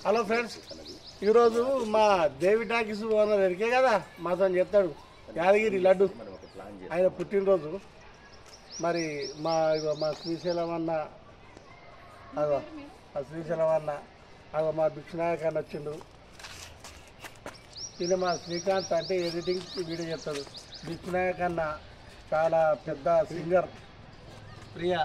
Hello friends, ఈరోజు మా దేవి talkies owner ఎరికే కదా మాతో చెప్తాడు యాదగిరి లడ్డు ఆయన పుట్టినరోజు. మరి మా శ్రీశైలం అన్న మా భిక్షనాయక్ అన్న వచ్చిండు. ఈయన మా శ్రీకాంత్ అంటే ఎడిటింగ్ వీడియో చెప్తాడు. భిక్షనాయక్ అన్న చాలా పెద్ద singer. Priya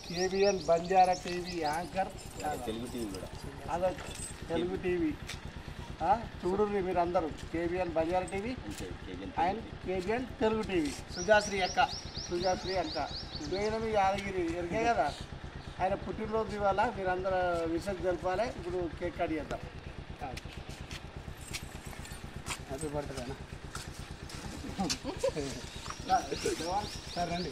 KBN Banjara TV anchor, అదే తెలుగు టీవీ చూడండి మీరు అందరూ. KBN Banjara TV and KBN Telugu TV. Sujashri అక్క మీ యాదగిరి ఎరికే కదా. ఆయన పుట్టినరోజు ఇవాళ మీరందరూ విషయం జరపాలి. ఇప్పుడు కేక్ కట్ చేద్దాం. హ్యాపీ బర్త్డే అన్న. సార్ రండి.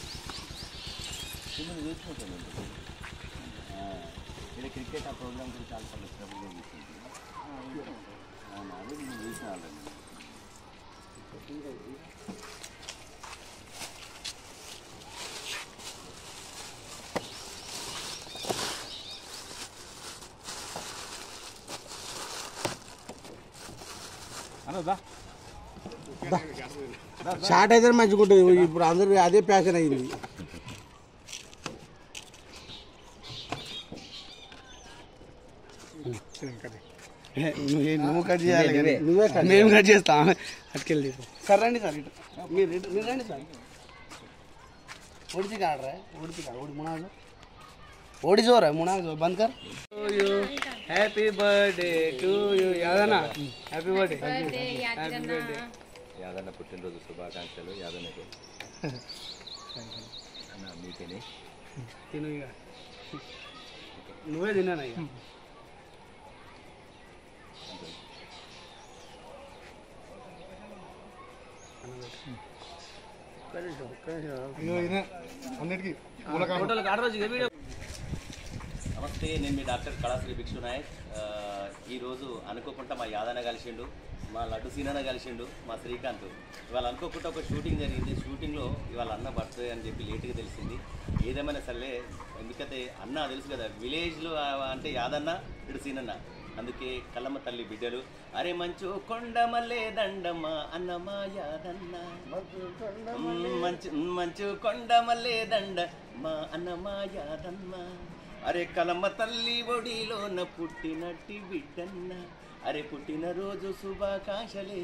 ఇక్కడ క్రికెట్ ఆ ప్రోగ్రామ్ గురించి చాలా సంవత్సరాలుగా తీసుకుంటుంది. అది నేను చూసిన వాళ్ళని. షార్ట్ అయితే మంచిగా ఉంటుంది. ఇప్పుడు అందరూ అదే ప్యాషన్ అయింది. నువ్వు కట్ చేయాలి, మేము కట్ చేస్తాం. అటుకెళ్ళి సార్ రండి సార్. మీరు రండి సార్. उड़ती काट रहा है, उड़ती काट, उड़ मुना जो ओडी जो रहा है, मुना जो बंद कर. You happy birthday to you Yadanna. Happy birthday. Happy birthday Yadanna పుట్టినరోజు శుభాకాంక్షలు. యాదన్నకి అన్న మీకేనే తిను ఇక. నువ్వే తిన్నాను ఇక. నమస్తే, నేను మీ డాక్టర్ కళాశ్రీ భిక్షు నాయక్. ఈరోజు అనుకోకుండా మా యాదన్న కలిసిండు, మా లడ్డు సీనన్న కలిసిండు, మా శ్రీకాంత్. ఇవాళ అనుకోకుండా ఒక షూటింగ్ జరిగింది. షూటింగ్లో ఇవాళ అన్న బర్త్డే అని చెప్పి లేట్గా తెలిసింది. ఏదేమైనా సరే, ఎందుకంటే అన్న తెలుసు కదా, విలేజ్లో అంటే యాదన్న ఇడు సీనన్న. అందుకే కల్లమ్మ తల్లి బిడ్డలు. అరే మంచు కొండ మల్లె దండమ్మ అన్నమా యాదన్న, మంచు కొండ మల్లె దండ మా అన్నమా యాదన్న. అరే కలమ్మ తల్లి ఒడిలోన పుట్టినట్టి బిడ్డన్న. అరే పుట్టినరోజు శుభాకాంక్షలే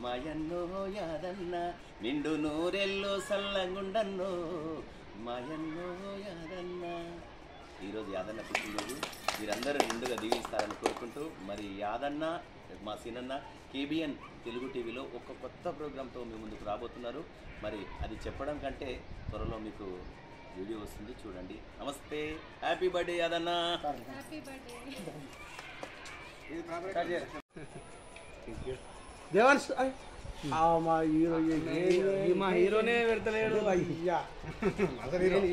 మాయన్నో యాదన్న. నిండు నూరెల్లో సల్లంగుండన్నో మాయన్నో యాదన్న. ఈరోజు యాదన్న పుట్టినరోజు. మీరందరూ నిండుగా దీవిస్తారని కోరుకుంటూ, మరి యాదన్న మా సీనన్న కేబిఎన్ తెలుగు టీవీలో ఒక కొత్త ప్రోగ్రాంతో మీ ముందుకు రాబోతున్నారు. మరి అది చెప్పడం కంటే త్వరలో మీకు వీడియో వస్తుంది, చూడండి. నమస్తే, హ్యాపీ బర్త్డే యాదన్న. దేవన్స్ మా హీరోనే పెడతలేడు. అయ్యా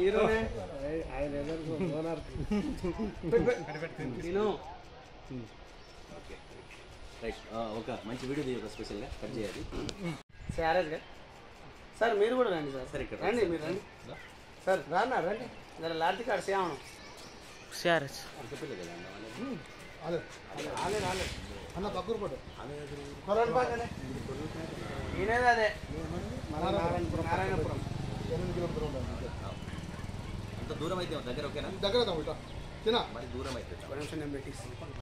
హీరోనే ఆయన ఒక మంచి వీడియో తీయ, స్పెషల్గా కట్ చేయాలి. సారేగా సార్, మీరు కూడా రండి సార్. సరే, ఇక్కడ రండి, మీరు రండి సార్. రానా రండి జర లాటి కాడ సేవను సారస్ అన్న పక్కరు పట్టు ఈయనేది అదే నారాయణపురం 8 కిలోమీటర్లు ఉంటుంది. అంత దూరం అయితే దగ్గర ఓకేనా? దగ్గర మరి దూరం అయితే కొంచెం నేను పెట్టిస్తాను.